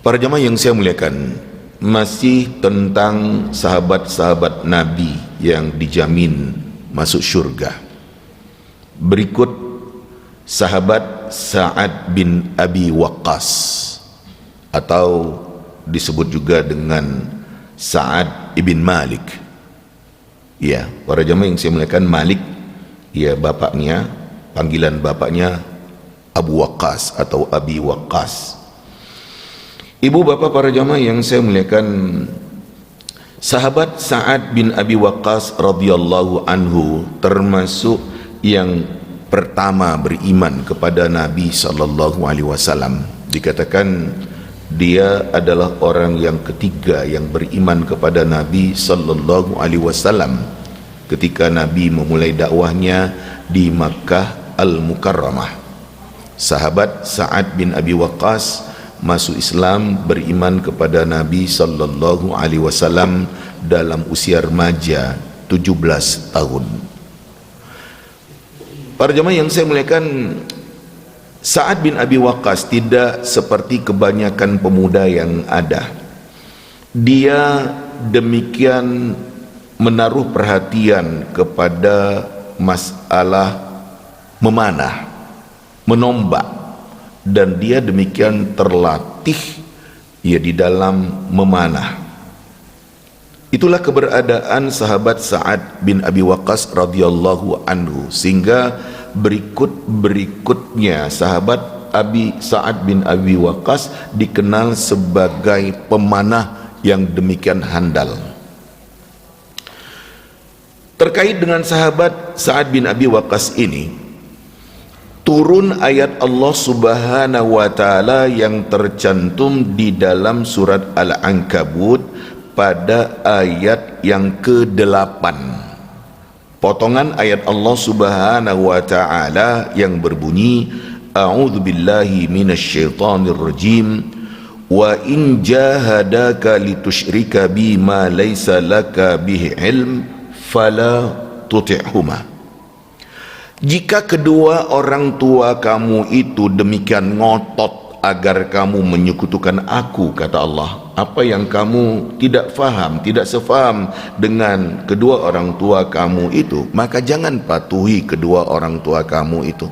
Para jemaah yang saya muliakan, masih tentang sahabat-sahabat Nabi yang dijamin masuk syurga. Berikut sahabat Sa'ad bin Abi Waqqas, atau disebut juga dengan Sa'ad ibn Malik. Ya, para jemaah yang saya muliakan, Malik, ya bapaknya, panggilan bapaknya Abu Waqqas atau Abi Waqqas. Ibu bapak para jamaah yang saya muliakan, sahabat Sa'ad bin Abi Waqqas radhiyallahu anhu termasuk yang pertama beriman kepada Nabi sallallahu alaihi wasallam. Dikatakan dia adalah orang yang ketiga yang beriman kepada Nabi sallallahu alaihi wasallam ketika Nabi memulai dakwahnya di Makkah Al-Mukarramah. Sahabat Sa'ad bin Abi Waqqas masuk Islam, beriman kepada Nabi sallallahu alaihi wasallam dalam usia remaja 17 tahun. Para jemaah yang saya muliakan, Sa'ad bin Abi Waqqas tidak seperti kebanyakan pemuda yang ada. Dia demikian menaruh perhatian kepada masalah memanah, menombak, dan dia demikian terlatih ya di dalam memanah. Itulah keberadaan sahabat Sa'ad bin Abi Waqqas radhiyallahu anhu, sehingga berikutnya sahabat Sa'ad bin Abi Waqqas dikenal sebagai pemanah yang demikian handal. Terkait dengan sahabat Sa'ad bin Abi Waqqas ini, turun ayat Allah Subhanahu wa taala yang tercantum di dalam surat Al-Ankabut pada ayat yang ke-8. Potongan ayat Allah Subhanahu wa taala yang berbunyi, A'udzu billahi minasyaitonir rajim, wa in jahadaka litusyrika bima laysa laka bihi ilm fala tuti'huma. Jika kedua orang tua kamu itu demikian ngotot agar kamu menyekutukan aku, kata Allah, apa yang kamu tidak faham, tidak sefaham dengan kedua orang tua kamu itu, maka jangan patuhi kedua orang tua kamu itu.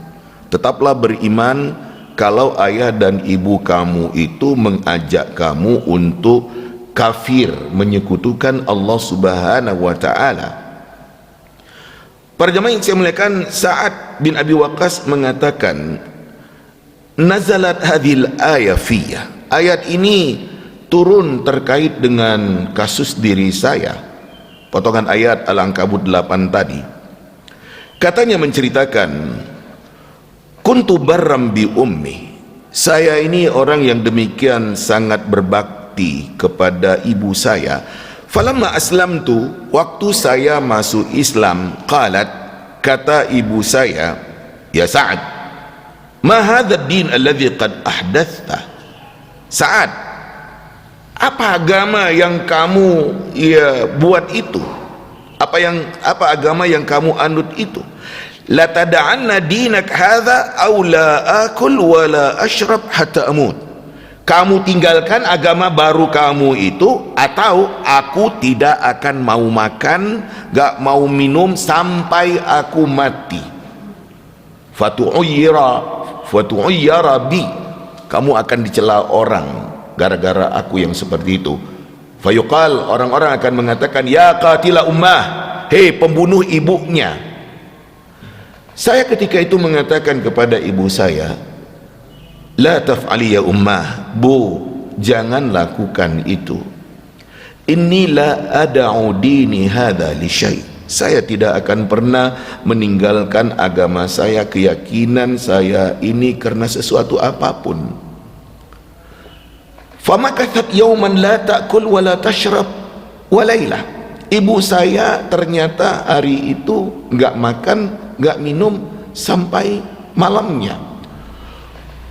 Tetaplah beriman kalau ayah dan ibu kamu itu mengajak kamu untuk kafir, menyekutukan Allah Subhanahu wa taala. Para jemaah yang saya muliakan, Sa'ad bin Abi Waqqas mengatakan, nazalat hadhil ayah fiyya. Ayat ini turun terkait dengan kasus diri saya. Potongan ayat Al-Ankabut 8 tadi. Katanya menceritakan, kuntu barram bi ummi. Saya ini orang yang demikian sangat berbakti kepada ibu saya. Falamma aslamtu, waktu saya masuk Islam, qalat, kata ibu saya, ya Sa'ad, ma hadha ad-din alladhi qad ahdathta. Sa'ad, apa agama yang kamu buat itu? Apa agama yang kamu anut itu? La tada'anna dinak hadha aw la akul wa la ashrab hatta amut. Kamu tinggalkan agama baru kamu itu, atau aku tidak akan mau makan, gak mau minum sampai aku mati. Fatu'ayyara bi. Kamu akan dicela orang gara-gara aku yang seperti itu. Fayuqal, orang-orang akan mengatakan, ya qatila ummah, hei pembunuh ibunya. Saya ketika itu mengatakan kepada ibu saya, la taf'ali ya ummah, bu, jangan lakukan itu. Inni la ada'u dini hadha li syai'. Saya tidak akan pernah meninggalkan agama saya, keyakinan saya ini karena sesuatu apapun. Famakathat yawman la ta'kul wa la tashrab wa laylah. Ibu saya ternyata hari itu enggak makan, enggak minum sampai malamnya.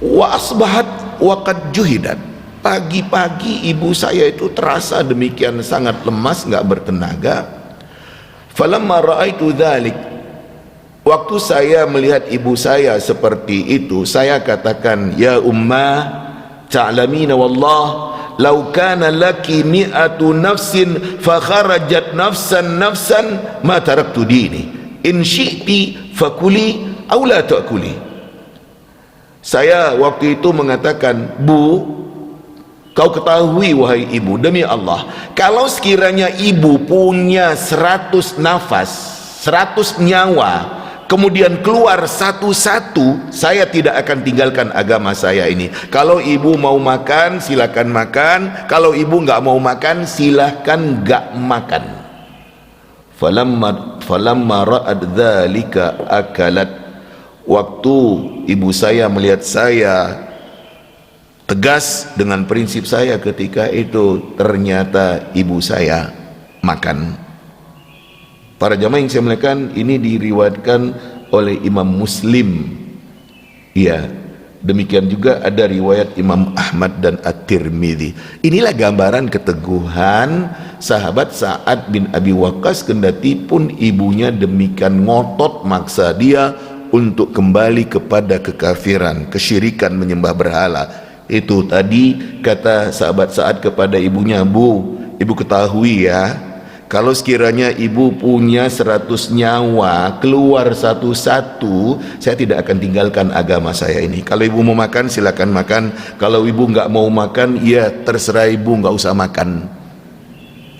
Wa asbahat wa qad juhidat. Pagi-pagi ibu saya itu terasa demikian sangat lemas, enggak bertenaga. Falamma ra'aitu dzalik, waktu saya melihat ibu saya seperti itu, saya katakan, ya ummah ta'lamina wallah "Lau kana laki mi'atu nafsin fa kharajat nafsan ma taraktu dini. In syi'ti fakuli aw la ta'kuli." Saya waktu itu mengatakan, "Bu, kau ketahui wahai ibu, demi Allah, kalau sekiranya ibu punya 100 nafas, 100 nyawa, kemudian keluar satu-satu, saya tidak akan tinggalkan agama saya ini. Kalau ibu mau makan, silakan makan. Kalau ibu nggak mau makan, silakan nggak makan." Falamma ra'ad dzalika akalat. Waktu ibu saya melihat saya tegas dengan prinsip saya ketika itu, ternyata ibu saya makan. Para jamaah yang saya muliakan, ini diriwayatkan oleh Imam Muslim. Ya, demikian juga ada riwayat Imam Ahmad dan At-Tirmidzi. Inilah gambaran keteguhan sahabat Sa'ad bin Abi Waqqas, kendati pun ibunya demikian ngotot maksa dia untuk kembali kepada kekafiran, kesyirikan, menyembah berhala. Itu tadi kata sahabat Sa'ad kepada ibunya, "Bu, ibu ketahui ya, kalau sekiranya ibu punya 100 nyawa, keluar satu-satu, saya tidak akan tinggalkan agama saya ini. Kalau ibu mau makan, silakan makan. Kalau ibu nggak mau makan, ya terserah ibu, nggak usah makan."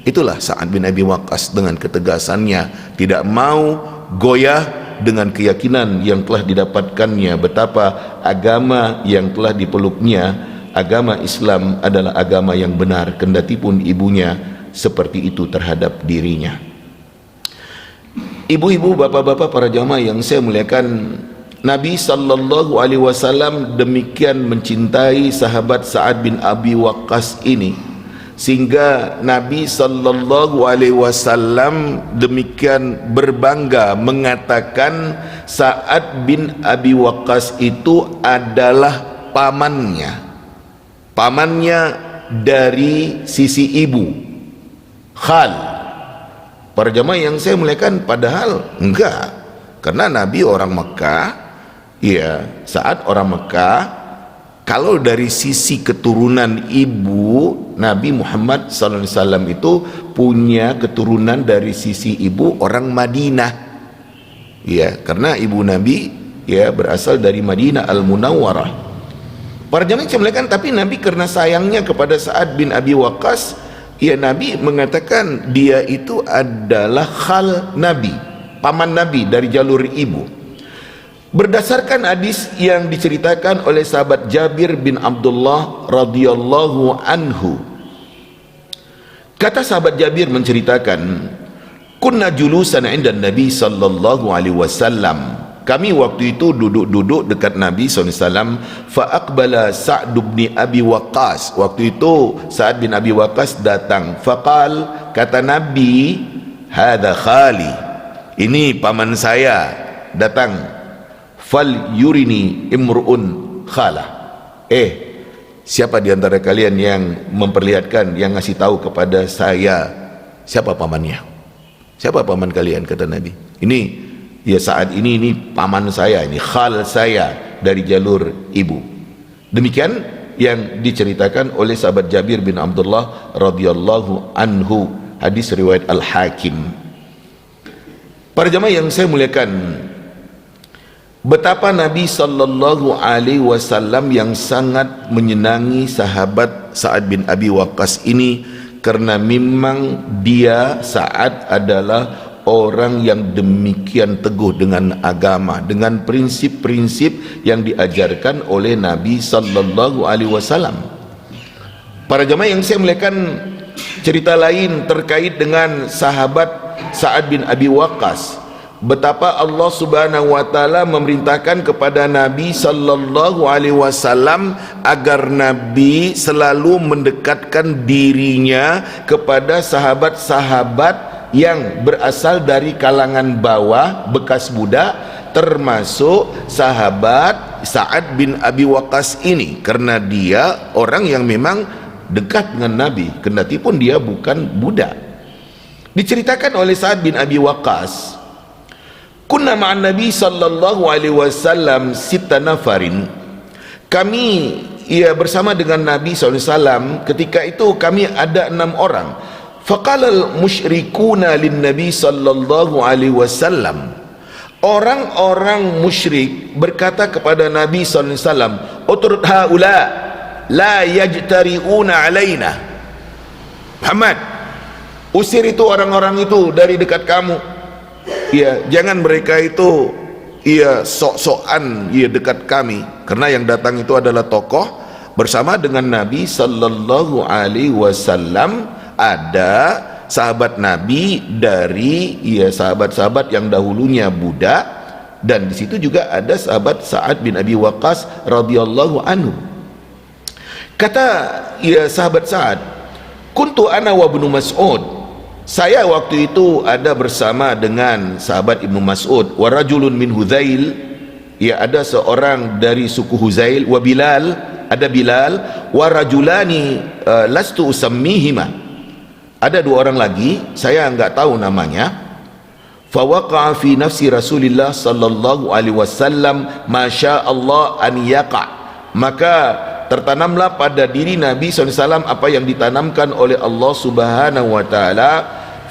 Itulah Sa'ad bin Abi Waqqas dengan ketegasannya, tidak mau goyah dengan keyakinan yang telah didapatkannya, betapa agama yang telah dipeluknya, agama Islam adalah agama yang benar, kendati pun ibunya seperti itu terhadap dirinya. Ibu-ibu, bapak-bapak, para jamaah yang saya muliakan, Nabi sallallahu alaihi wasallam demikian mencintai sahabat Sa'ad bin Abi Waqqas ini, sehingga Nabi sallallahu alaihi wasallam demikian berbangga mengatakan Sa'ad bin Abi Waqqas itu adalah pamannya dari sisi ibu, khal. Para jamaah yang saya muliakan, padahal enggak, karena Nabi orang Mekah, ya, Sa'ad orang Mekah. Kalau dari sisi keturunan ibu, Nabi Muhammad SAW itu punya keturunan dari sisi ibu orang Madinah, ya, karena ibu Nabi ya berasal dari Madinah Al-Munawwarah. Para jamaah yang muliakan, tapi Nabi karena sayangnya kepada Sa'ad bin Abi Waqqas, ya, Nabi mengatakan dia itu adalah khal Nabi, paman Nabi dari jalur ibu. Berdasarkan hadis yang diceritakan oleh sahabat Jabir bin Abdullah radhiyallahu anhu, kata sahabat Jabir menceritakan, "Kunna julusan 'inda Nabi sallallahu alaihi wasallam." Kami waktu itu duduk-duduk dekat Nabi SAW. Fa aqbala Sa'd bin Abi Waqqas. Waktu itu Sa'ad bin Abi Waqqas datang. Faqal, kata Nabi, "Hadza khali." Ini paman saya datang. "Fal yurini imru'un khalah." Siapa di antara kalian yang memperlihatkan, yang ngasih tahu kepada saya siapa pamannya? Siapa paman kalian? Kata Nabi. Ini ya, saat ini paman saya, ini khal saya dari jalur ibu. Demikian yang diceritakan oleh sahabat Jabir bin Abdullah radhiyallahu anhu, hadis riwayat Al-Hakim. Para jamaah yang saya muliakan, betapa Nabi sallallahu alaihi wasallam yang sangat menyenangi sahabat Sa'ad bin Abi Waqqas ini, karena memang dia, Sa'ad, adalah orang yang demikian teguh dengan agama, dengan prinsip-prinsip yang diajarkan oleh Nabi sallallahu alaihi wasallam. Para jamaah yang saya muliakan, cerita lain terkait dengan sahabat Sa'ad bin Abi Waqqas, betapa Allah Subhanahu wa taala memerintahkan kepada Nabi sallallahu alaihi wasallam agar Nabi selalu mendekatkan dirinya kepada sahabat-sahabat yang berasal dari kalangan bawah, bekas budak, termasuk sahabat Sa'ad bin Abi Waqqas ini, karena dia orang yang memang dekat dengan Nabi, kendati pun dia bukan budak. Diceritakan oleh Sa'ad bin Abi Waqqas, "Kunna ma'an Nabi sallallahu alaihi wasallam sitta nafarin." Kami ia bersama dengan Nabi SAW. Ketika itu kami ada 6 orang. Faqalal musyrikuna lin Nabi sallallahu alaihi wasallam. Orang-orang musyrik berkata kepada Nabi SAW, utrud haula la yajtari'una alaina. Muhammad, usir itu orang-orang itu dari dekat kamu. Ya, jangan mereka itu sok-sokan dekat kami, karena yang datang itu adalah tokoh. Bersama dengan Nabi sallallahu alaihi wasallam ada sahabat Nabi dari sahabat-sahabat yang dahulunya Buddha, dan di situ juga ada sahabat Sa'ad bin Abi Waqqas radhiyallahu anhu. Kata sahabat Sa'ad, kuntu ana wa Ibnu Mas'ud, saya waktu itu ada bersama dengan sahabat Ibnu Mas'ud, wa rajulun min Hudzail, ada seorang dari suku Huzail, wa Bilal, ada Bilal, wa rajulani lastu usammihima, ada 2 orang lagi saya enggak tahu namanya. Fa waqa'a fi nafsi Rasulillah sallallahu alaihi wasallam ma syaa Allah an yaqa, maka tertanamlah pada diri Nabi SAW apa yang ditanamkan oleh Allah Subhanahu wa ta'ala.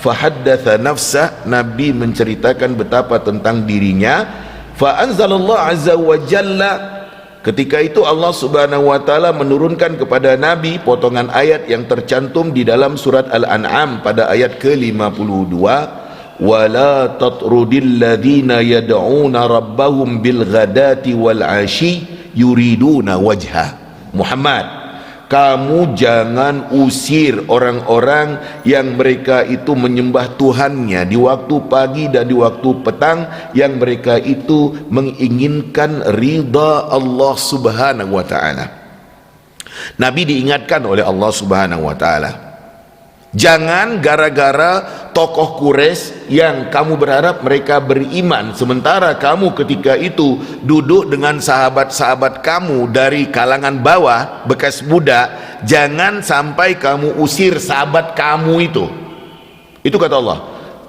Fahaddatha nafsah, Nabi menceritakan betapa tentang dirinya. Fa anzalallahu azza wa jalla, ketika itu Allah Subhanahu wa ta'ala menurunkan kepada Nabi potongan ayat yang tercantum di dalam surat Al-An'am pada ayat ke-52, wala tatrudil ladzina yad'una rabbahum bil ghadati wal 'ashi yuriduna wajha. Muhammad, kamu jangan usir orang-orang yang mereka itu menyembah Tuhannya di waktu pagi dan di waktu petang, yang mereka itu menginginkan ridha Allah Subhanahu wa ta'ala. Nabi diingatkan oleh Allah Subhanahu wa ta'ala, jangan gara-gara tokoh Quraisy yang kamu berharap mereka beriman, sementara kamu ketika itu duduk dengan sahabat-sahabat kamu dari kalangan bawah bekas budak, jangan sampai kamu usir sahabat kamu itu. Itu kata Allah,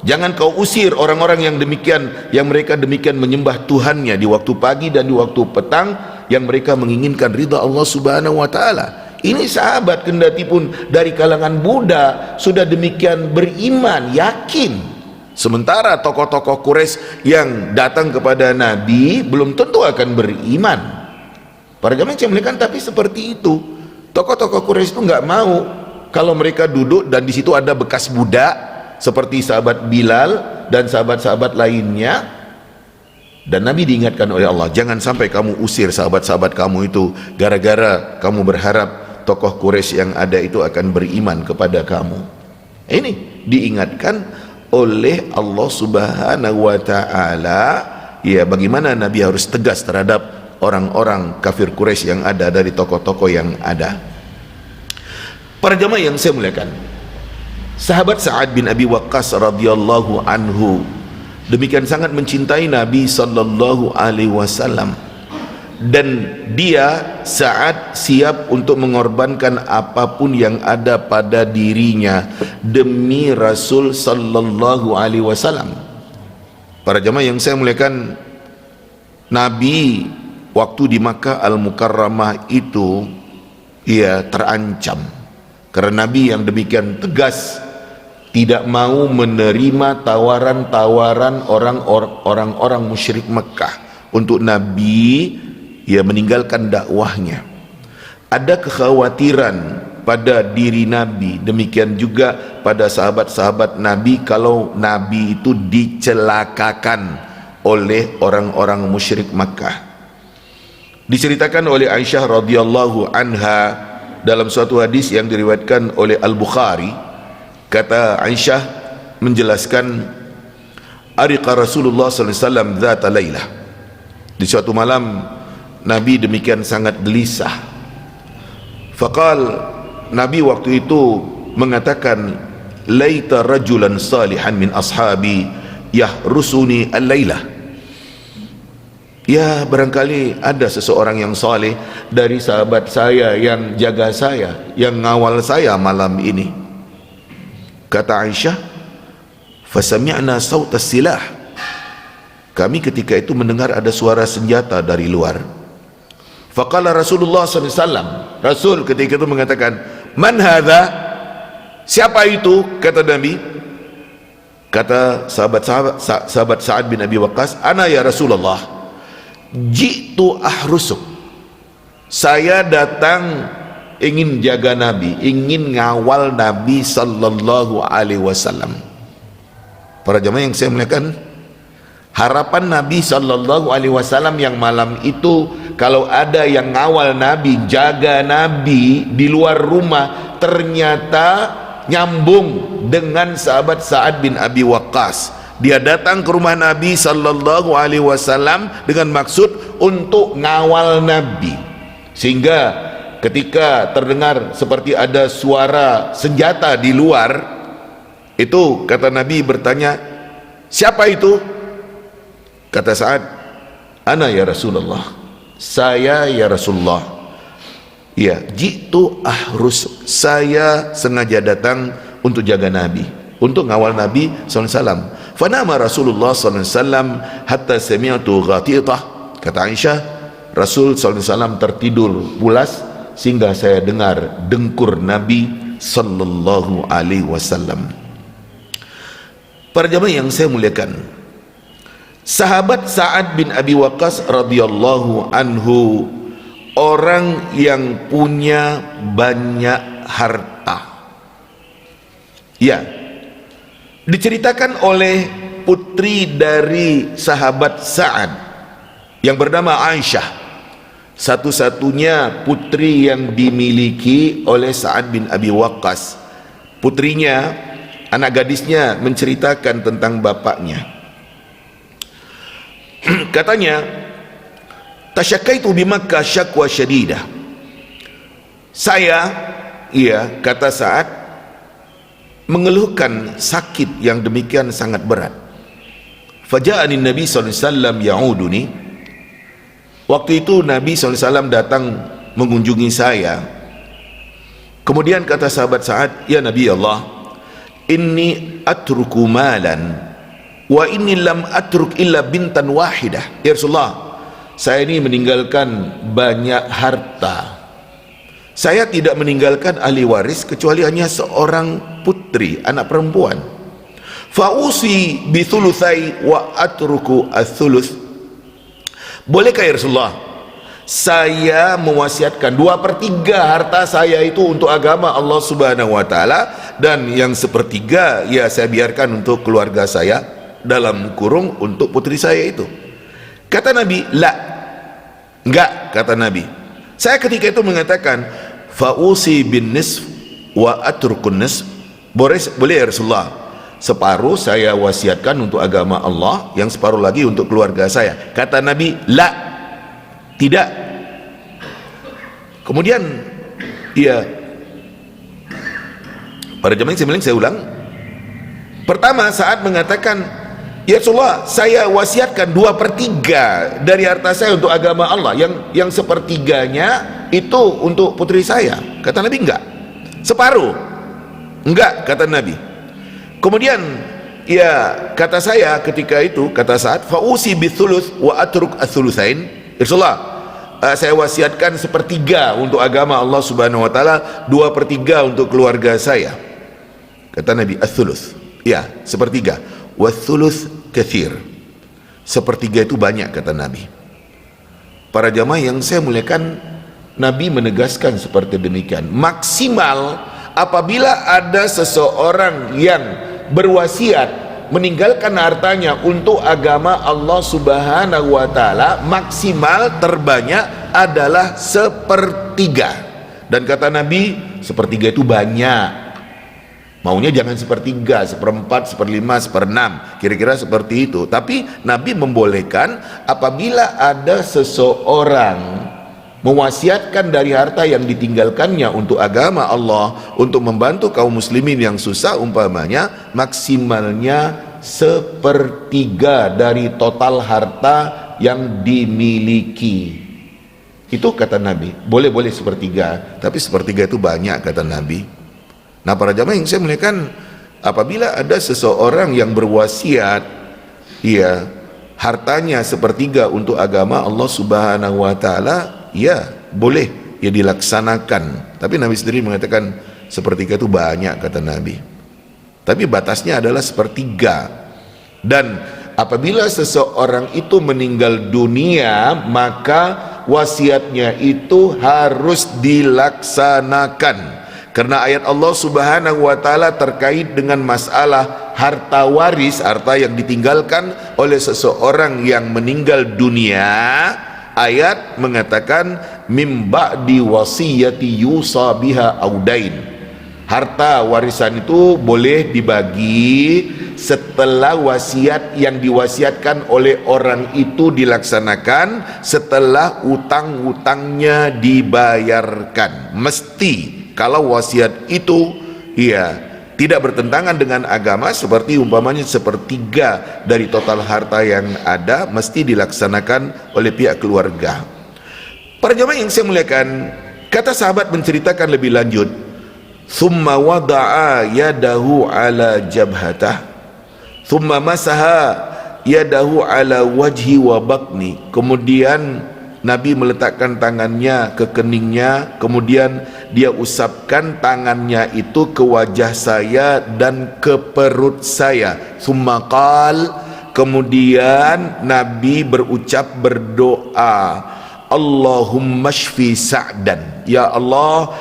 jangan kau usir orang-orang yang demikian, yang mereka demikian menyembah Tuhannya di waktu pagi dan di waktu petang, yang mereka menginginkan ridha Allah Subhanahu wa ta'ala. Ini sahabat kendati pun dari kalangan Buddha sudah demikian beriman, yakin. Sementara tokoh-tokoh Quraisy yang datang kepada Nabi belum tentu akan beriman. Para jamaah yang muliakan, tapi seperti itu. Tokoh-tokoh Quraisy itu nggak mau kalau mereka duduk dan di situ ada bekas budak seperti sahabat Bilal dan sahabat-sahabat lainnya. Dan Nabi diingatkan oleh Allah, jangan sampai kamu usir sahabat-sahabat kamu itu gara-gara kamu berharap tokoh Quraisy yang ada itu akan beriman kepada kamu. Ini diingatkan oleh Allah Subhanahu wa ta'ala, bagaimana Nabi harus tegas terhadap orang-orang kafir Quraisy yang ada, dari tokoh-tokoh yang ada. Para jamaah yang saya muliakan, sahabat Sa'ad bin Abi Waqqas radhiyallahu anhu demikian sangat mencintai Nabi sallallahu alaihi wasallam, dan dia Sa'ad siap untuk mengorbankan apapun yang ada pada dirinya demi Rasul sallallahu alaihi wasallam. Para jamaah yang saya muliakan, Nabi waktu di Makkah Al-Mukarramah itu terancam, karena Nabi yang demikian tegas tidak mau menerima tawaran-tawaran orang-orang musyrik Mekah untuk Nabi meninggalkan dakwahnya. Ada kekhawatiran pada diri Nabi, demikian juga pada sahabat-sahabat Nabi, kalau Nabi itu dicelakakan oleh orang-orang musyrik Makkah. Diceritakan oleh Aisyah radhiyallahu anha dalam suatu hadis yang diriwayatkan oleh Al-Bukhari, kata Aisyah menjelaskan, ariqa Rasulullah sallallahu alaihi wasallam dzata lailah, di suatu malam Nabi demikian sangat gelisah. Faqal, Nabi waktu itu mengatakan, laita rajulan salihan min ashabi yahrusuni al-lailah, barangkali ada seseorang yang saleh dari sahabat saya yang jaga saya, yang ngawal saya malam ini. Kata Aisyah, fasami'na sautas silah, kami ketika itu mendengar ada suara senjata dari luar. Faqala Rasulullah SAW, Rasul ketika itu mengatakan, man hadha, siapa itu? Kata Nabi, kata sahabat Sa'ad bin Abi Waqqas, ana ya Rasulullah, jitu ahrusuk, saya datang ingin jaga Nabi, ingin ngawal Nabi sallallahu alaihi wasallam. Para jemaah yang saya muliakan, harapan Nabi sallallahu alaihi wasallam yang malam itu, kalau ada yang ngawal Nabi, jaga Nabi di luar rumah, ternyata nyambung dengan sahabat Sa'ad bin Abi Waqqas. Dia datang ke rumah Nabi sallallahu alaihi wasallam dengan maksud untuk ngawal Nabi, sehingga ketika terdengar seperti ada suara senjata di luar itu, kata Nabi bertanya, siapa itu? Kata Sa'ad, ana ya Rasulullah, saya ya Rasulullah. Ya, jitu ahrus, saya sengaja datang untuk jaga Nabi, untuk ngawal Nabi SAW. Fanama Rasulullah SAW hatta sami'tu ghatitah. Kata Aisyah, Rasul SAW tertidur pulas sehingga saya dengar dengkur Nabi sallallahu alaihi wasallam. Para jemaah yang saya muliakan, sahabat Sa'ad bin Abi Waqqas radhiyallahu anhu orang yang punya banyak harta. Ya, diceritakan oleh putri dari sahabat Sa'ad yang bernama Aisyah, satu-satunya putri yang dimiliki oleh Sa'ad bin Abi Waqqas. Putrinya, anak gadisnya, menceritakan tentang bapaknya. Katanya, tasyakkaitu bi Makkah syakwa syadidah. Saya, kata Sa'ad, mengeluhkan sakit yang demikian sangat berat. Faja'ani Nabi sallallahu alaihi wasallam ya'uduni. Waktu itu Nabi SAW datang mengunjungi saya. Kemudian kata sahabat Sa'ad, ya Nabi Allah, inni atruku malan wa inni lam atruk illa bintan wahidah. Ya Rasulullah, saya ini meninggalkan banyak harta, saya tidak meninggalkan ahli waris kecuali hanya seorang putri, anak perempuan. Fa'usi bi thulutsai wa atruku ats-thuluts. Bolehkah ya Rasulullah, saya mewasiatkan 2/3 harta saya itu untuk agama Allah Subhanahu wa taala, dan yang 1/3 ya saya biarkan untuk keluarga saya, dalam kurung untuk putri saya itu. Kata Nabi, la, enggak, kata Nabi. Saya ketika itu mengatakan, fa'usi bin nisf wa atrukun nisf. Boleh ya Rasulullah, separuh saya wasiatkan untuk agama Allah, yang separuh lagi untuk keluarga saya. Kata Nabi, la, tidak. Kemudian para jemaah yang saya ulang, pertama saat mengatakan, ya Rasulullah, saya wasiatkan 2/3 dari harta saya untuk agama Allah, yang 1/3-nya itu untuk putri saya. Kata Nabi, enggak. Separuh, enggak, kata Nabi. Kemudian kata saya ketika itu, kata Sa'ad, fa'usi bitsuluts wa atruk ats-tsulusain. Rasulullah, saya wasiatkan 1/3 untuk agama Allah Subhanahu wa taala, 2/3 untuk keluarga saya. Kata Nabi, ats-tsuluts, ya, 1/3. Watsuluts katsir, 1/3 itu banyak, kata Nabi. Para jamaah yang saya muliakan, Nabi menegaskan seperti demikian. Maksimal apabila ada seseorang yang berwasiat meninggalkan hartanya untuk agama Allah Subhanahu wa taala, maksimal terbanyak adalah 1/3. Dan kata Nabi, 1/3 itu banyak. Maunya jangan 1/3, 1/4, 1/5, 1/6, kira-kira seperti itu. Tapi Nabi membolehkan apabila ada seseorang mewasiatkan dari harta yang ditinggalkannya untuk agama Allah, untuk membantu kaum muslimin yang susah, umpamanya maksimalnya 1/3 dari total harta yang dimiliki. Itu kata Nabi, boleh 1/3, tapi 1/3 itu banyak, kata Nabi. Nah, para jamaah yang saya muliakan, apabila ada seseorang yang berwasiat, hartanya 1/3 untuk agama Allah Subhanahu wa taala, ya boleh ya dilaksanakan, tapi Nabi sendiri mengatakan sepertiga itu banyak, kata Nabi, tapi batasnya adalah sepertiga. Dan apabila seseorang itu meninggal dunia, maka wasiatnya itu harus dilaksanakan. Karena ayat Allah Subhanahu wa taala terkait dengan masalah harta waris, harta yang ditinggalkan oleh seseorang yang meninggal dunia, ayat mengatakan mim ba'di wasiyati yusa biha audain. Harta warisan itu boleh dibagi setelah wasiat yang diwasiatkan oleh orang itu dilaksanakan, setelah utang-utangnya dibayarkan. Mesti kalau wasiat itu ya tidak bertentangan dengan agama, seperti umpamanya sepertiga dari total harta yang ada, mesti dilaksanakan oleh pihak keluarga. Para jemaah yang saya muliakan, kata sahabat menceritakan lebih lanjut, thumma wada'a yadahu ala jabhatah thumma masaha yadahu ala wajhi wa batni. Kemudian Nabi meletakkan tangannya ke keningnya, kemudian dia usapkan tangannya itu ke wajah saya dan ke perut saya. Thumma qal, kemudian Nabi berucap, berdoa, Allahumma shfi Sa'dan, ya Allah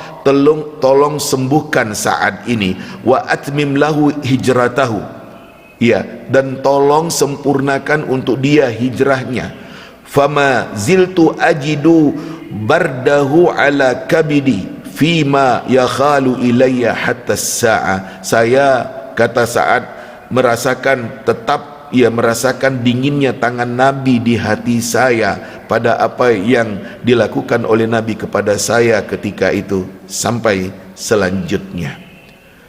tolong sembuhkan Sa'ad ini, wa atmim lahu hijratahu, ya, dan tolong sempurnakan untuk dia hijrahnya. Fama ziltu ajidu bardahu ala kabidi fima yakhalu ilayya hatta sa'a. Saya, kata Sa'ad, merasakan dinginnya tangan Nabi di hati saya pada apa yang dilakukan oleh Nabi kepada saya ketika itu sampai selanjutnya.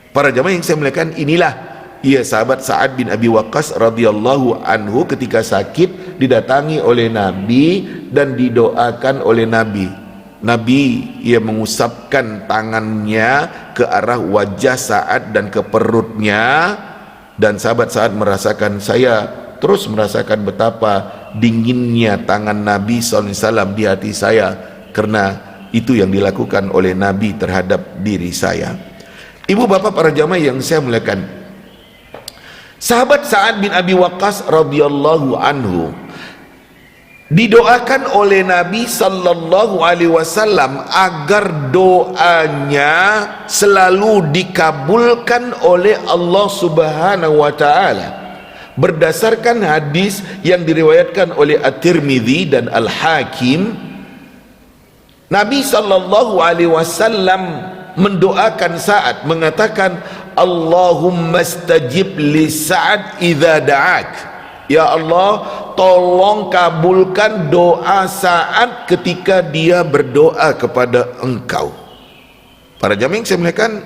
Para jamaah yang saya muliakan, inilah sahabat Sa'ad bin Abi Waqqas radhiyallahu anhu ketika sakit didatangi oleh Nabi dan didoakan oleh Nabi. Nabi mengusapkan tangannya ke arah wajah Sa'ad dan ke perutnya, dan sahabat Sa'ad merasakan, saya terus merasakan betapa dinginnya tangan Nabi SAW di hati saya karena itu yang dilakukan oleh Nabi terhadap diri saya. Ibu bapak para jamaah yang saya muliakan, sahabat Sa'ad bin Abi Waqqas radhiyallahu anhu didoakan oleh Nabi sallallahu alaihi wasallam agar doanya selalu dikabulkan oleh Allah Subhanahu wa taala. Berdasarkan hadis yang diriwayatkan oleh At-Tirmidzi dan Al-Hakim, Nabi sallallahu alaihi wasallam mendoakan Sa'ad, mengatakan, Allahumma stajib li Sa'ad idza da'ak, ya Allah tolong kabulkan doa Sa'ad ketika dia berdoa kepada engkau. Para jamaah yang saya muliakan,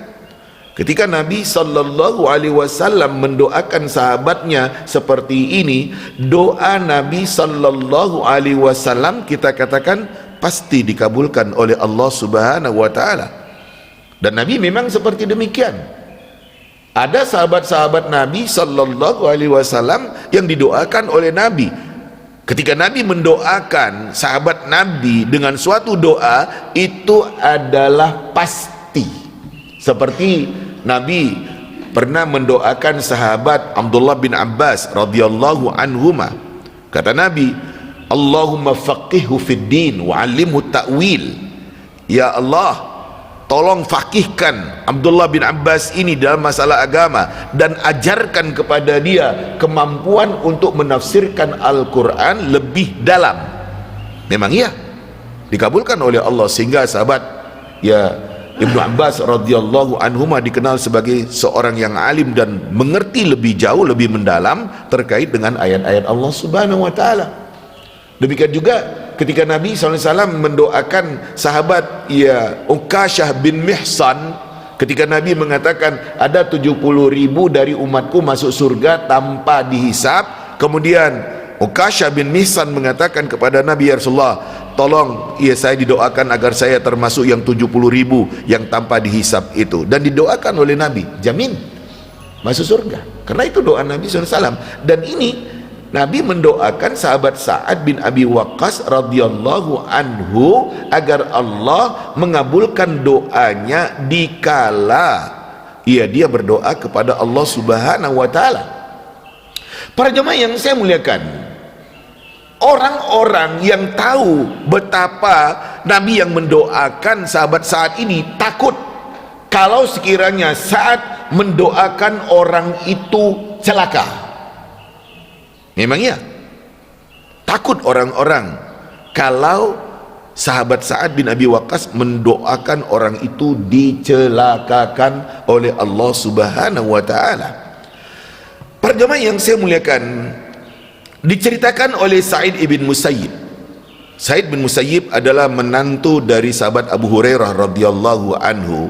ketika Nabi sallallahu alaihi wasallam mendoakan sahabatnya seperti ini, doa Nabi sallallahu alaihi wasallam kita katakan pasti dikabulkan oleh Allah Subhanahu wa taala. Dan Nabi memang seperti demikian. Ada sahabat-sahabat Nabi sallallahu alaihi wasallam yang didoakan oleh Nabi. Ketika Nabi mendoakan sahabat Nabi dengan suatu doa, itu adalah pasti. Seperti Nabi pernah mendoakan sahabat Abdullah bin Abbas radhiyallahu anhuma. Kata Nabi, Allahumma faqihhu fid din wa 'allimhu ta'wil. Ya Allah, tolong fakihkan Abdullah bin Abbas ini dalam masalah agama dan ajarkan kepada dia kemampuan untuk menafsirkan Al-Quran lebih dalam. Memang iya, dikabulkan oleh Allah, sehingga sahabat Ibnu Abbas radhiyallahu anhuma dikenal sebagai seorang yang alim dan mengerti lebih jauh, lebih mendalam terkait dengan ayat-ayat Allah Subhanahu wa taala. Demikian juga ketika Nabi SAW mendoakan sahabat Ukashah bin Mihsan, ketika Nabi mengatakan ada 70.000 dari umatku masuk surga tanpa dihisab, kemudian Ukashah bin Mihsan mengatakan kepada Nabi, ya Rasulullah, tolong saya didoakan agar saya termasuk yang 70.000 yang tanpa dihisab itu. Dan didoakan oleh Nabi, jamin masuk surga, karena itu doa Nabi SAW. Dan ini Nabi mendoakan sahabat Sa'ad bin Abi Waqqas radhiyallahu anhu agar Allah mengabulkan doanya dikala dia berdoa kepada Allah Subhanahu wa taala. Para jemaah yang saya muliakan, orang-orang yang tahu betapa Nabi yang mendoakan sahabat Sa'ad ini takut kalau sekiranya Sa'ad mendoakan orang itu celaka. Memang ya, takut orang-orang kalau sahabat Sa'ad bin Abi Waqqas mendoakan orang itu dicelakakan oleh Allah Subhanahu wa taala. Para jemaah yang saya muliakan, diceritakan oleh Sa'id bin Musayyib. Sa'id bin Musayyib adalah menantu dari sahabat Abu Hurairah radhiyallahu anhu.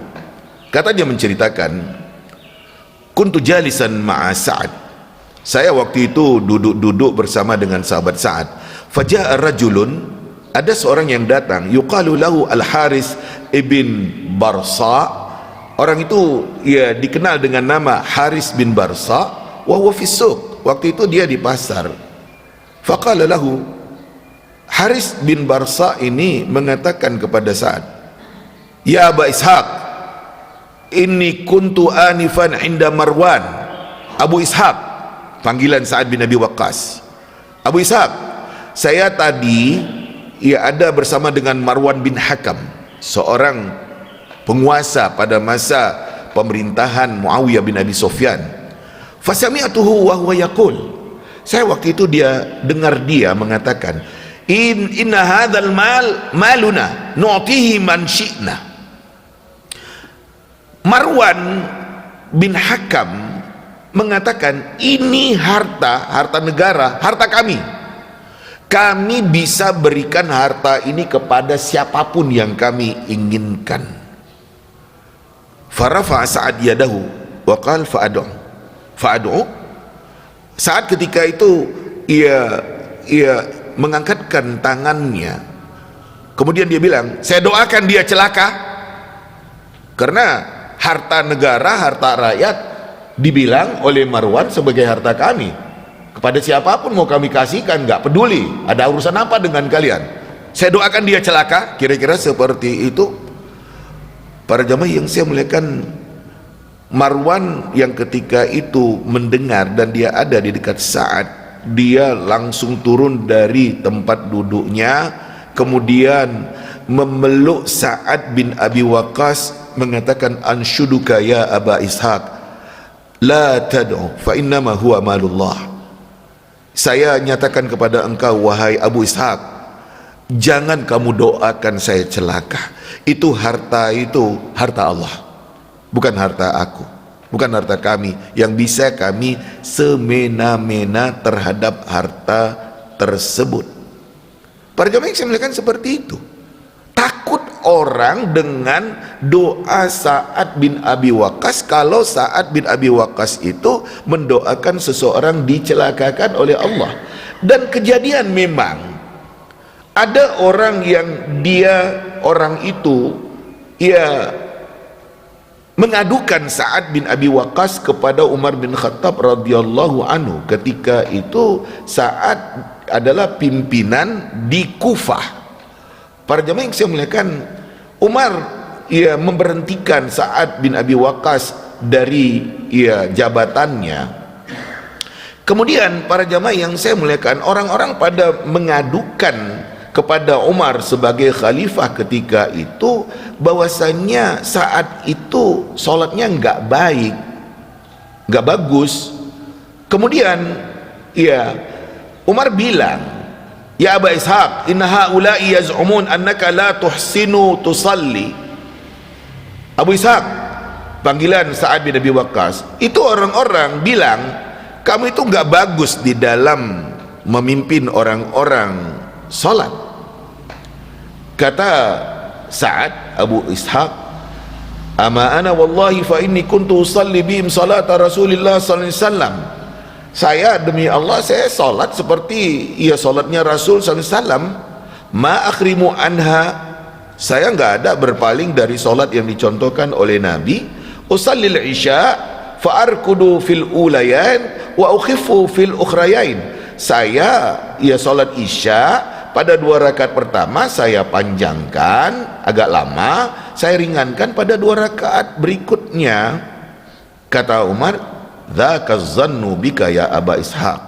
Kata dia menceritakan, kuntu jalisan ma'a Sa'ad. Saya waktu itu duduk-duduk bersama dengan sahabat Sa'ad. Faja'a rajulun, ada seorang yang datang, yuqalu lahu Al-Haris ibn Barsa. Orang itu dikenal dengan nama Haris bin Barsa, wa huwa fi suq. Waktu itu dia di pasar. Faqala lahu, Haris bin Barsa ini mengatakan kepada Sa'ad, ya Aba Ishaq, inni kuntu anifan inda Marwan. Abu Ishaq, panggilan Sa'ad bin Abi Waqqas. Abu Ishaq, saya tadi ada bersama dengan Marwan bin Hakam, seorang penguasa pada masa pemerintahan Muawiyah bin Abi Sufyan. Fasami'tuhu wa huwa yaqul, saya waktu itu dengar dia mengatakan, inna hadzal mal maluna nu'tihi man syi'na. Marwan bin Hakam mengatakan, ini harta negara, harta kami bisa berikan harta ini kepada siapapun yang kami inginkan. Farafa Sa'ad yadahu wa qala fa'ad'u. Saat ketika itu ia mengangkatkan tangannya, kemudian dia bilang, saya doakan dia celaka, karena harta negara, harta rakyat dibilang oleh Marwan sebagai harta kami. Kepada siapapun mau kami kasihkan, nggak peduli, ada urusan apa dengan kalian, saya doakan dia celaka. Kira-kira seperti itu. Para jamaah yang saya muliakan, Marwan yang ketika itu mendengar dan dia ada di dekat Sa'ad, dia langsung turun dari tempat duduknya, kemudian memeluk Sa'ad bin Abi Waqqas, mengatakan, anshuduka ya Aba Ishaq la tad'u fa innama huwa malullah. Saya nyatakan kepada engkau wahai Abu Ishaq, jangan kamu doakan saya celaka. Itu harta Allah, bukan harta aku, bukan harta kami yang bisa kami semena-mena terhadap harta tersebut. Para jemaah yang saya muliakan, seperti itu. Takut orang dengan doa Sa'ad bin Abi Waqqas kalau Sa'ad bin Abi Waqqas itu mendoakan seseorang dicelakakan oleh Allah. Dan kejadian memang ada orang yang orang itu mengadukan Sa'ad bin Abi Waqqas kepada Umar bin Khattab radhiyallahu anhu. Ketika itu Sa'ad adalah pimpinan di Kufah. Para jemaah yang saya muliakan, Umar memberhentikan Sa'ad bin Abi Waqqas dari jabatannya. Kemudian para jemaah yang saya muliakan, orang-orang pada mengadukan kepada Umar sebagai khalifah ketika itu bahwasannya Sa'ad itu sholatnya nggak baik, nggak bagus. Kemudian Umar bilang, ya Aba Ishaq, inna haula'i yaz'umun annaka la tuhsinu tusalli. Abu Ishaq, panggilan Sa'ad bin Abi Waqqas, itu orang-orang bilang kamu itu nggak bagus di dalam memimpin orang-orang salat. Kata Sa'ad, Abu Ishaq, ama ana wallahi fa inni kuntu usalli bihim salata Rasulillah sallallahu alaihi wasallam. Saya demi Allah, saya salat seperti salatnya Rasul sallallahu alaihi wasallam. Ma akhrimu anha, saya nggak ada berpaling dari salat yang dicontohkan oleh Nabi. Usallil isya fa arkudu fil ulayain wa ukhifu fil ukhrayain. saya ya solat isya pada 2 rakaat pertama saya panjangkan agak lama, saya ringankan pada 2 rakaat berikutnya. Kata Umar, dzaka zannu bika ya Aba Ishaq,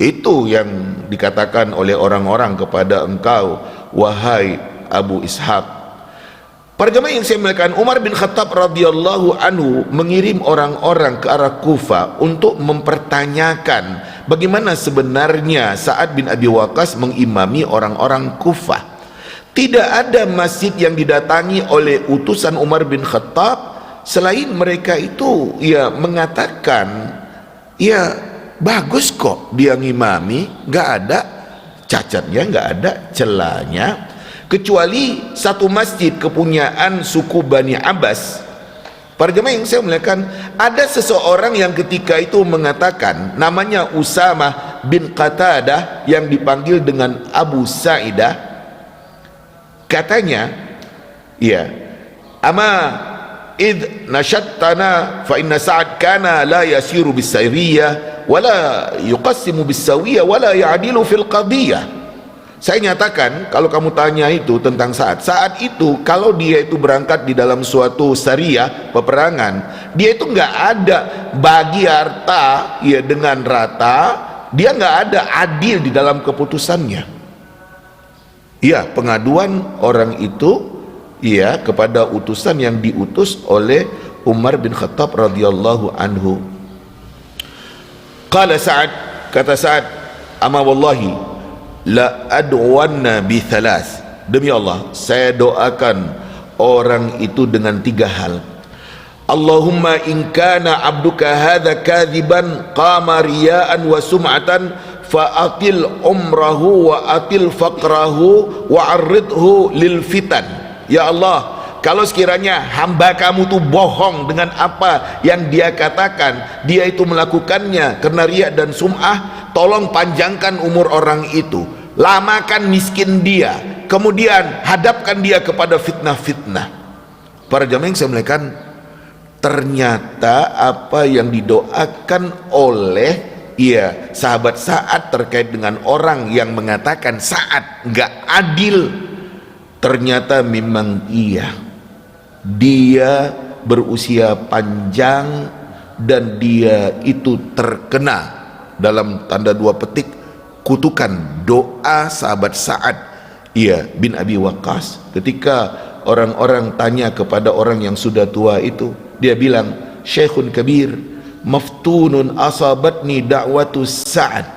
itu yang dikatakan oleh orang-orang kepada engkau wahai Abu Ishaq. Para jemaah yang saya muliakan, Umar bin Khattab radhiyallahu anhu mengirim orang-orang ke arah Kufah untuk mempertanyakan bagaimana sebenarnya Sa'ad bin Abi Waqqas mengimami orang-orang Kufah. Tidak ada masjid yang didatangi oleh utusan Umar bin Khattab selain mereka itu ya mengatakan ya bagus kok dia ngimami, nggak ada cacatnya, nggak ada celahnya, kecuali satu masjid kepunyaan suku Bani Abbas. Para jemaah yang saya muliakan, ada seseorang yang ketika itu mengatakan, namanya Usamah bin Qatadah yang dipanggil dengan Abu Sa'idah, katanya ya ama id nashattana fa inna Sa'ad kana la yasiru bisairiyah wala yuqassimu bisawiyah wala ya'dilu fil qadiyah. Saya nyatakan, kalau kamu tanya itu tentang saat itu kalau dia itu berangkat di dalam suatu syariah peperangan, dia itu nggak ada bagi harta ya dengan rata, dia nggak ada adil di dalam keputusannya. Ya, pengaduan orang itu ya kepada utusan yang diutus oleh Umar bin Khattab radhiyallahu anhu. Qala Sa'ad, kata Sa'ad, ama wallahi la ad'uwanna bi thalath, demi Allah saya doakan orang itu dengan 3 hal. Allahumma in kana abduka hadha kadhiban qama riya'an wa sum'atan fa atil umrahu wa atil faqrahu wa arridhu lil fitan. Ya Allah, kalau sekiranya hamba kamu tuh bohong dengan apa yang dia katakan, dia itu melakukannya karena riya dan sum'ah, tolong panjangkan umur orang itu, lamakan miskin dia, kemudian hadapkan dia kepada fitnah-fitnah. Para jamaah yang saya muliakan, ternyata apa yang didoakan oleh ya sahabat Sa'ad terkait dengan orang yang mengatakan Sa'ad nggak adil, ternyata memang iya, dia berusia panjang dan dia itu terkena dalam tanda 2 petik kutukan doa sahabat Sa'ad ya bin Abi Waqqas. Ketika orang-orang tanya kepada orang yang sudah tua itu, dia bilang, Syekhun kabir maftunun asabatni da'watu Sa'ad,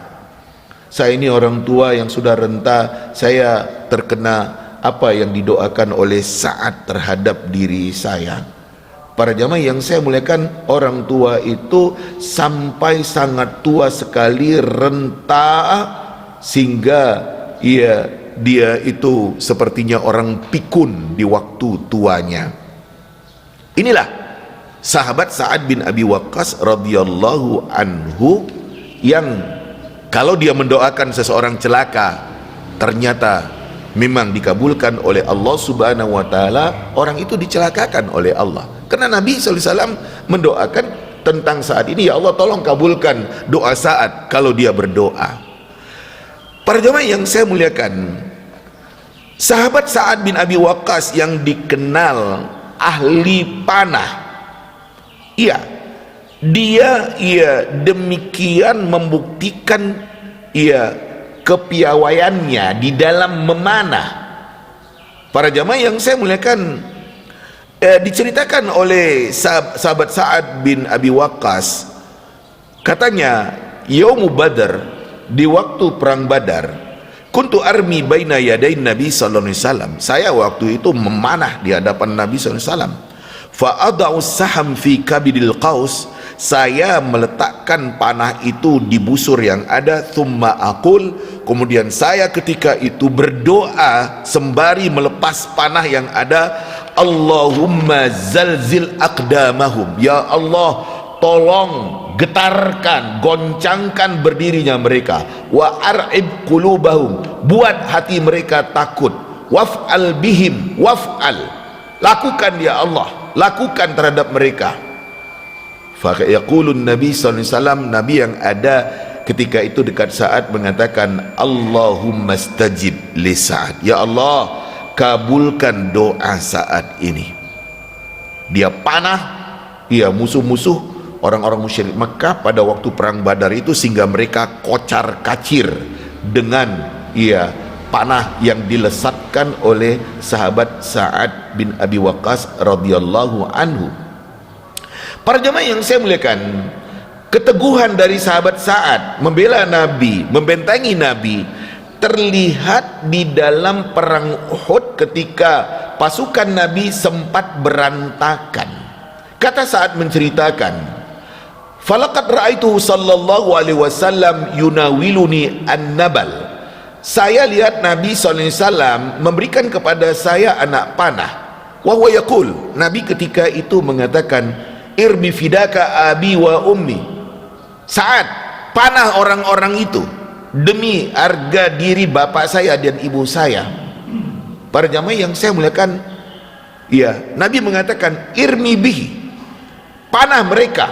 saya ini orang tua yang sudah renta, saya terkena apa yang didoakan oleh Sa'ad terhadap diri saya. Para jamaah yang saya muliakan, orang tua itu sampai sangat tua sekali, renta, sehingga ya dia itu sepertinya orang pikun di waktu tuanya. Inilah sahabat Sa'ad bin Abi Waqqas radhiyallahu anhu yang kalau dia mendoakan seseorang celaka, ternyata memang dikabulkan oleh Allah subhanahu wa ta'ala, orang itu dicelakakan oleh Allah. Karena Nabi SAW mendoakan tentang Sa'ad ini, ya Allah tolong kabulkan doa Sa'ad kalau dia berdoa. Para jemaah yang saya muliakan, sahabat Sa'ad bin Abi Waqqas yang dikenal ahli panah, iya, dia demikian membuktikan kepiawaiannya di dalam memanah. Para jamaah yang saya muliakan, diceritakan oleh sahabat Sa'ad bin Abi Waqqas, katanya Yaumu Badar, di waktu perang Badar, kuntu armi baina yadain Nabi sallallahu alaihi wasallam, saya waktu itu memanah di hadapan Nabi sallallahu alaihi wasallam, fa adau saham fi kabidil qaus, saya meletakkan panah itu di busur yang ada, thumma aqul, kemudian saya ketika itu berdoa sembari melepas panah yang ada, Allahumma zalzil aqdamahum, ya Allah tolong getarkan, goncangkan berdirinya mereka, wa ar'ib qulubahum, buat hati mereka takut, waf'al bihim, waf'al, lakukan ya Allah, lakukan terhadap mereka. Fa yaqulun Nabi sallallahu alaihi wasallam, Nabi yang ada ketika itu dekat Sa'ad mengatakan, Allahumma stajib li Sa'ad, ya Allah kabulkan doa Sa'ad ini. Dia panah, ya, musuh-musuh orang-orang musyrik Mekah pada waktu perang Badar itu, sehingga mereka kocar kacir dengan, ya, panah yang dilesatkan oleh sahabat Sa'ad bin Abi Waqqas radhiyallahu anhu. Para jemaah yang saya muliakan, keteguhan dari sahabat Sa'ad membela Nabi, membentengi Nabi, terlihat di dalam perang Uhud ketika pasukan Nabi sempat berantakan. Kata Sa'ad menceritakan, falaqad ra'aitu sallallahu alaihi wasallam yunawiluni an-nabal. Saya lihat Nabi SAW memberikan kepada saya anak panah. Wa huwa yaqul, Nabi ketika itu mengatakan, irmi fidaka abi wa ummi. Saat panah orang-orang itu demi harga diri bapak saya dan ibu saya. Para jamaah yang saya muliakan, ya, Nabi mengatakan irmi bihi, panah mereka.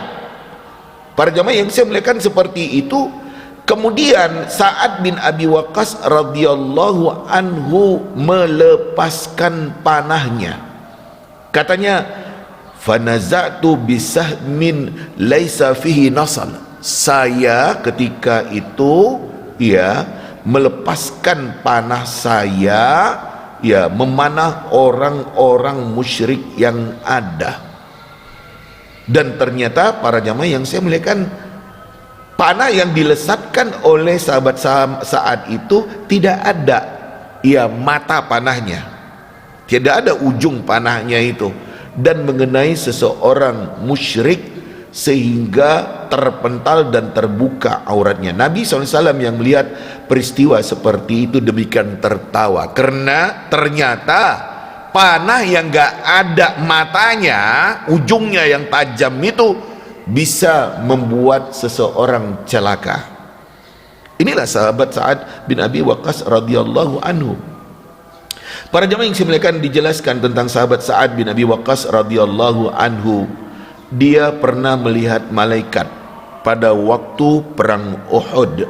Para jamaah yang saya muliakan, seperti itu. Kemudian Sa'ad bin Abi Waqqas radhiyallahu anhu melepaskan panahnya. Katanya, fanaza'tu bisahmin laisa fihi nasal. Saya ketika itu, ya, melepaskan panah saya, ya, memanah orang-orang musyrik yang ada. Dan ternyata para jamaah yang saya muliakan, panah yang dilesatkan oleh sahabat Sa'ad itu tidak ada, ya, mata panahnya, tidak ada ujung panahnya itu, dan mengenai seseorang musyrik sehingga terpental dan terbuka auratnya. Nabi SAW yang melihat peristiwa seperti itu demikian tertawa, karena ternyata panah yang gak ada matanya, ujungnya yang tajam itu bisa membuat seseorang celaka. Inilah sahabat Sa'ad bin Abi Waqqas radhiyallahu anhu. Para jemaah yang saya muliakan, dijelaskan tentang sahabat Sa'ad bin Abi Waqqas radhiyallahu anhu. Dia pernah melihat malaikat pada waktu perang Uhud.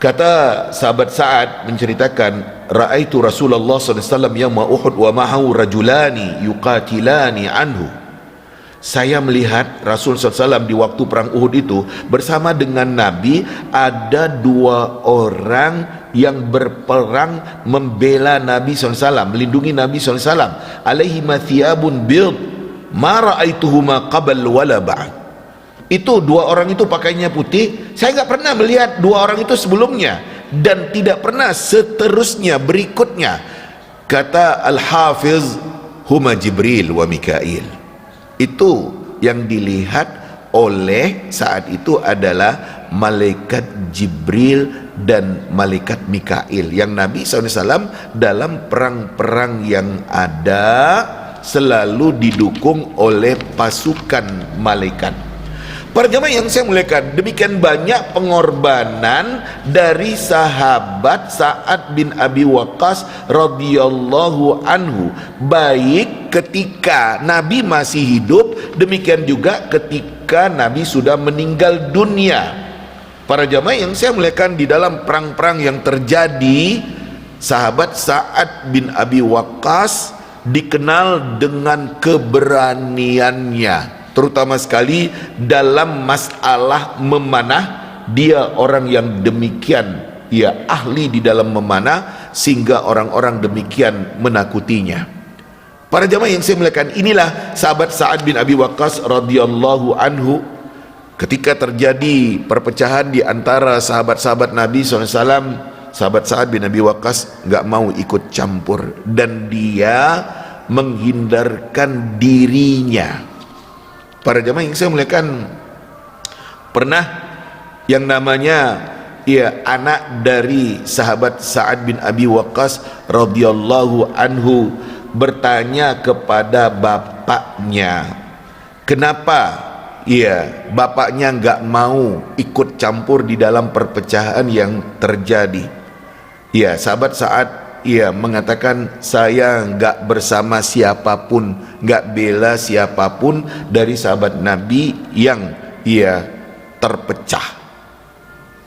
Kata sahabat Sa'ad menceritakan, ra'aitu Rasulullah SAW yawma Uhud wa ma'ahu rajulani yuqatilani anhu. Saya melihat Rasul SAW di waktu perang Uhud itu bersama dengan Nabi, ada dua orang yang berperang membela Nabi SAW, melindungi Nabi SAW. Alaihi mathiyabun bid ma ra'aituhuma qabl wala ba'd. Itu dua orang itu pakainya putih. Saya nggak pernah melihat dua orang itu sebelumnya, dan tidak pernah seterusnya berikutnya. Kata Al-Hafiz, huma Jibril wa Mikail. Itu yang dilihat oleh saat itu adalah malaikat Jibril dan malaikat Mikail, yang Nabi SAW dalam perang-perang yang ada selalu didukung oleh pasukan malaikat. Para jemaah yang saya muliakan, demikian banyak pengorbanan dari sahabat Sa'ad bin Abi Waqqas radhiyallahu anhu, baik ketika Nabi masih hidup, demikian juga ketika Nabi sudah meninggal dunia. Para jemaah yang saya muliakan, di dalam perang-perang yang terjadi, sahabat Sa'ad bin Abi Waqqas dikenal dengan keberaniannya, terutama sekali dalam masalah memanah. Dia orang yang demikian, ya, ahli di dalam memanah, sehingga orang-orang demikian menakutinya. Para jamaah yang saya muliakan, inilah sahabat Sa'ad bin Abi Waqqas radhiyallahu anhu. Ketika terjadi perpecahan di antara sahabat-sahabat Nabi SAW, sahabat Sa'ad bin Abi Waqqas nggak mau ikut campur, dan dia menghindarkan dirinya. Para jamaah yang saya muliakan, pernah yang namanya, ya, anak dari sahabat Sa'ad bin Abi Waqqas radhiyallahu anhu bertanya kepada bapaknya, kenapa, ya, bapaknya nggak mau ikut campur di dalam perpecahan yang terjadi. Ya, sahabat Sa'ad, ya, mengatakan, saya nggak bersama siapapun, nggak bela siapapun dari sahabat Nabi yang, ya, terpecah.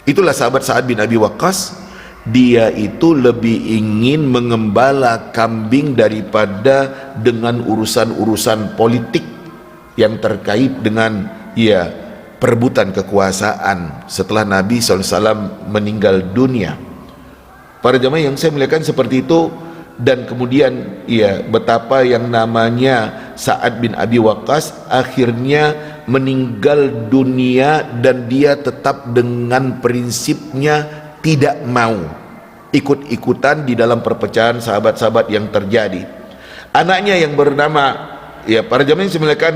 Itulah sahabat Sa'ad bin Abi Waqqas. Dia itu lebih ingin mengembala kambing daripada dengan urusan-urusan politik yang terkait dengan perebutan kekuasaan setelah Nabi SAW meninggal dunia. Para jamaah yang saya muliakan, seperti itu. Dan kemudian betapa yang namanya Sa'ad bin Abi Waqqas akhirnya meninggal dunia, dan dia tetap dengan prinsipnya tidak mau ikut-ikutan di dalam perpecahan sahabat-sahabat yang terjadi. Anaknya yang bernama, para jamaah yang saya muliakan,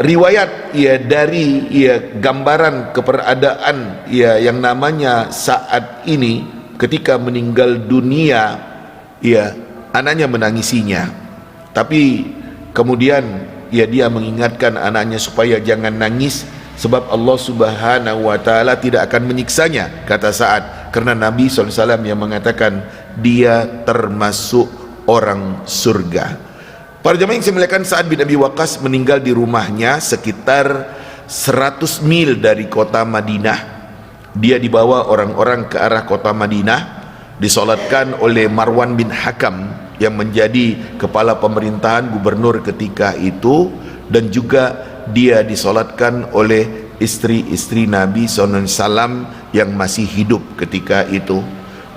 riwayat dari gambaran keberadaan yang namanya Sa'ad ini ketika meninggal dunia, anaknya menangisinya, tapi kemudian dia mengingatkan anaknya supaya jangan nangis, sebab Allah Subhanahu wa ta'ala tidak akan menyiksanya, kata Sa'ad, karena Nabi SAW yang mengatakan dia termasuk orang surga. Para jemaah yang saya muliakan, Sa'ad bin Abi Waqqas meninggal di rumahnya sekitar 100 mil dari kota Madinah. Dia dibawa orang-orang ke arah kota Madinah, disolatkan oleh Marwan bin Hakam yang menjadi kepala pemerintahan gubernur ketika itu, dan juga dia disolatkan oleh istri-istri Nabi SAW yang masih hidup ketika itu.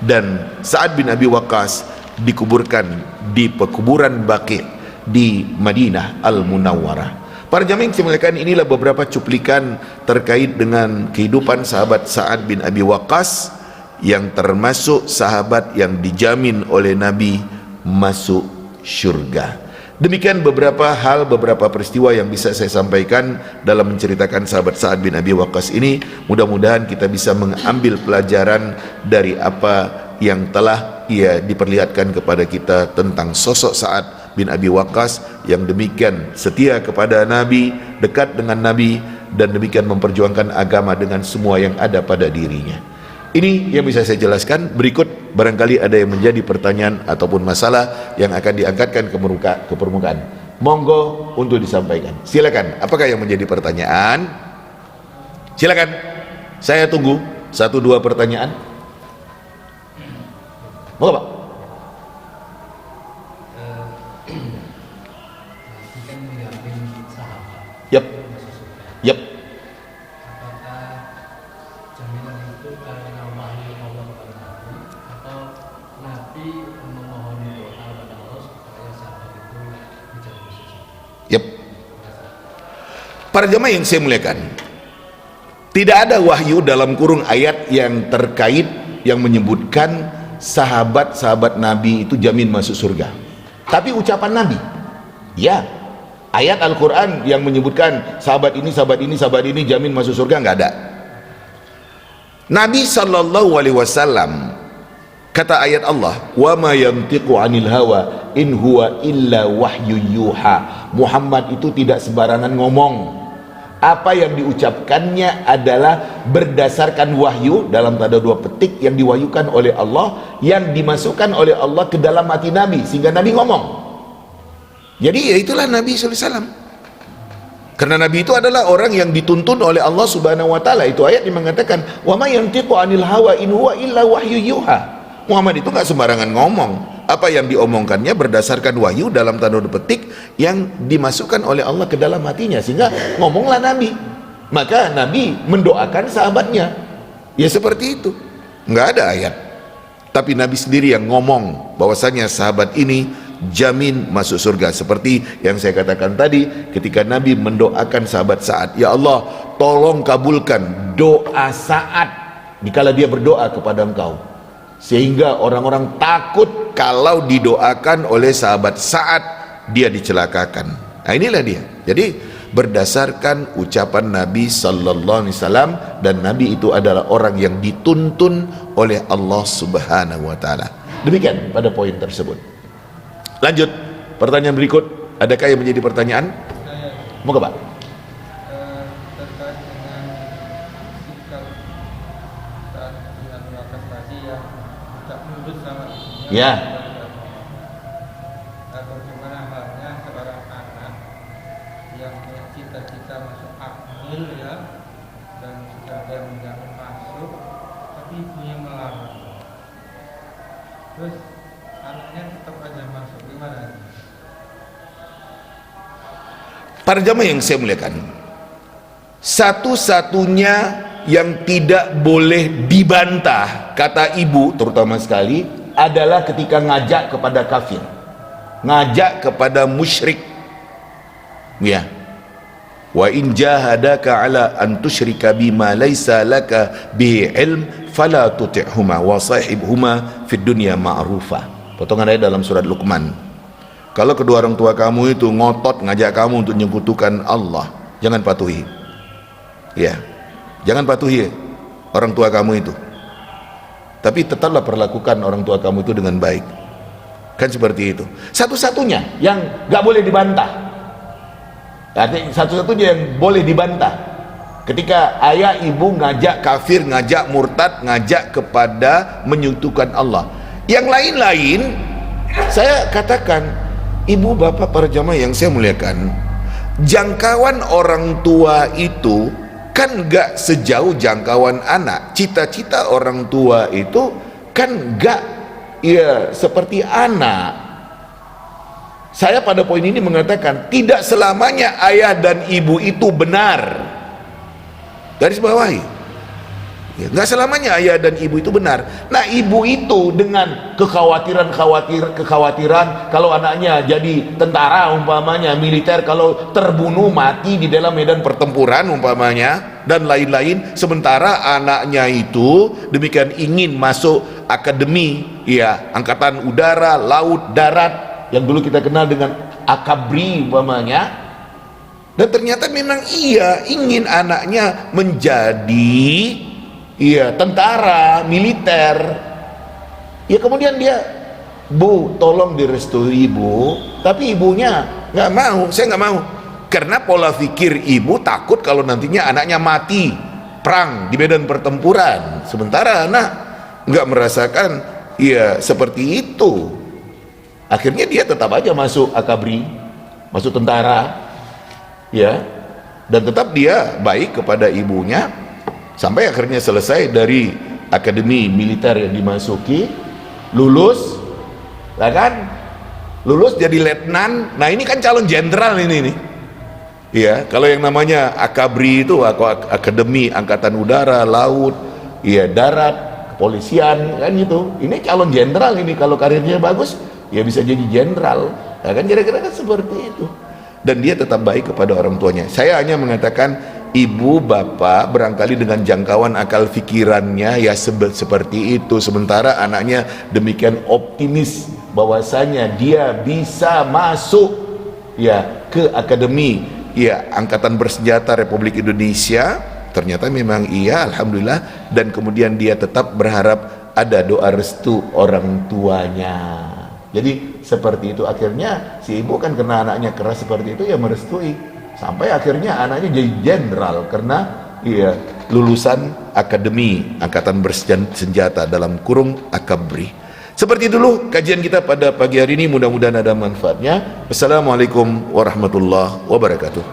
Dan Sa'ad bin Abi Waqqas dikuburkan di pekuburan Baqi' di Madinah Al-Munawwarah. Para jamaah yang saya muliakan, inilah beberapa cuplikan terkait dengan kehidupan sahabat Sa'ad bin Abi Waqqas, yang termasuk sahabat yang dijamin oleh Nabi masuk syurga. Demikian beberapa hal, beberapa peristiwa yang bisa saya sampaikan dalam menceritakan sahabat Sa'ad bin Abi Waqqas ini. Mudah-mudahan kita bisa mengambil pelajaran dari apa yang telah diperlihatkan kepada kita tentang sosok Sa'ad bin Abi Waqqas yang demikian setia kepada Nabi, dekat dengan Nabi, dan demikian memperjuangkan agama dengan semua yang ada pada dirinya. Ini yang bisa saya jelaskan. Berikut barangkali ada yang menjadi pertanyaan ataupun masalah yang akan diangkatkan ke permukaan. Monggo untuk disampaikan. Silakan. Apakah yang menjadi pertanyaan? Silakan. Saya tunggu 1-2 pertanyaan. Monggo, Pak. Yap. Yap. Para jemaah yang saya muliakan, tidak ada wahyu dalam kurung ayat yang terkait yang menyebutkan sahabat-sahabat Nabi itu jamin masuk surga. Tapi ucapan Nabi, ayat Al-Quran yang menyebutkan sahabat ini, sahabat ini, sahabat ini jamin masuk surga, nggak ada. Nabi SAW, kata ayat Allah, wa ma yantiqu anil hawa in huwa illa wahyu yuha. Muhammad itu tidak sembarangan ngomong. Apa yang diucapkannya adalah berdasarkan wahyu dalam tanda 2 petik yang diwahyukan oleh Allah, yang dimasukkan oleh Allah ke dalam hati Nabi sehingga Nabi ngomong. Jadi itulah Nabi SAW. Karena Nabi itu adalah orang yang dituntun oleh Allah Subhanahu wa ta'ala. Itu ayat yang mengatakan wa ma yantiqu anil hawa in huwa illa wahyu yuha. Muhammad itu gak sembarangan ngomong. Apa yang diomongkannya berdasarkan wahyu dalam tanda 2 petik yang dimasukkan oleh Allah ke dalam hatinya, sehingga ngomonglah Nabi. Maka Nabi mendoakan sahabatnya, seperti itu. Nggak ada ayat, tapi Nabi sendiri yang ngomong bahwasanya sahabat ini jamin masuk surga. Seperti yang saya katakan tadi ketika Nabi mendoakan sahabat Sa'ad, ya Allah tolong kabulkan doa Sa'ad dikala dia berdoa kepada Engkau, sehingga orang-orang takut kalau didoakan oleh sahabat Sa'ad dia dicelakakan. Nah inilah dia. Jadi berdasarkan ucapan Nabi sallallahu alaihi wasallam, dan Nabi itu adalah orang yang dituntun oleh Allah Subhanahu wa taala. Demikian pada poin tersebut. Lanjut pertanyaan berikut. Adakah yang menjadi pertanyaan? Moga Pak. Terkait dengan sikap saat dilakukan tadi yang tak nurut sama ibunya. Bagaimana halnya seorang anak yang cita-cita masuk akmil dan sudah dia menjamin masuk, tapi ibunya melarang. Terus anaknya tetap aja masuk, gimana? Para jamaah yang saya muliakan, satu-satunya yang tidak boleh dibantah, kata ibu terutama sekali, adalah ketika ngajak kepada kafir, ngajak kepada musyrik. Ya, wa in jahadaka ala an tusyrika bima laisa laka bihi ilm fala tuti'huma wa sahibhuma fid dunya ma'rufa. Potongan ayat dalam surat Luqman. Kalau kedua orang tua kamu itu ngotot ngajak kamu untuk menyekutukan Allah, jangan patuhi. Ya, jangan patuhi orang tua kamu itu, tapi tetaplah perlakukan orang tua kamu itu dengan baik. Kan seperti itu. Satu-satunya yang gak boleh dibantah, artinya satu-satunya yang boleh dibantah ketika ayah ibu ngajak kafir, ngajak murtad, ngajak kepada menyekutukan Allah. Yang lain-lain saya katakan, ibu bapak para jamaah yang saya muliakan, jangkauan orang tua itu kan gak sejauh jangkauan anak. Cita-cita orang tua itu kan gak ya seperti anak. Saya pada poin ini mengatakan tidak selamanya ayah dan ibu itu benar. Garis bawahi ya, gak selamanya ayah dan ibu itu benar. Nah, ibu itu dengan kekhawatiran kalau anaknya jadi tentara umpamanya, militer, kalau terbunuh mati di dalam medan pertempuran umpamanya, dan lain-lain, sementara anaknya itu demikian ingin masuk akademi ya angkatan udara, laut, darat yang dulu kita kenal dengan akabri umpamanya, dan ternyata memang ia ingin anaknya menjadi iya tentara militer. Ya kemudian dia, bu tolong direstui ibu, tapi ibunya nggak mau. Saya nggak mau, karena pola pikir ibu takut kalau nantinya anaknya mati perang di medan pertempuran, sementara anak nggak merasakan ya seperti itu. Akhirnya dia tetap aja masuk akabri, masuk tentara ya, dan tetap dia baik kepada ibunya sampai akhirnya selesai dari akademi militer yang dimasuki, lulus, lah kan, lulus jadi letnan. Nah ini kan calon jenderal ini nih, ya. Kalau yang namanya akabri itu akademi angkatan udara, laut, ya darat, kepolisian kan gitu. Ini calon jenderal ini, kalau karirnya bagus, ya bisa jadi jenderal, ya kan, kira-kira kan seperti itu. Dan dia tetap baik kepada orang tuanya. Saya hanya mengatakan, ibu bapak barangkali dengan jangkauan akal fikirannya ya seperti itu, sementara anaknya demikian optimis bahwasanya dia bisa masuk ya ke akademi ya angkatan bersenjata Republik Indonesia. Ternyata memang iya, alhamdulillah, dan kemudian dia tetap berharap ada doa restu orang tuanya. Jadi seperti itu, akhirnya si ibu kan karena anaknya keras seperti itu ya merestui, sampai akhirnya anaknya jadi jenderal karena ya lulusan akademi angkatan bersenjata dalam kurung akabri. Seperti dulu kajian kita pada pagi hari ini, mudah-mudahan ada manfaatnya. Assalamualaikum warahmatullahi wabarakatuh.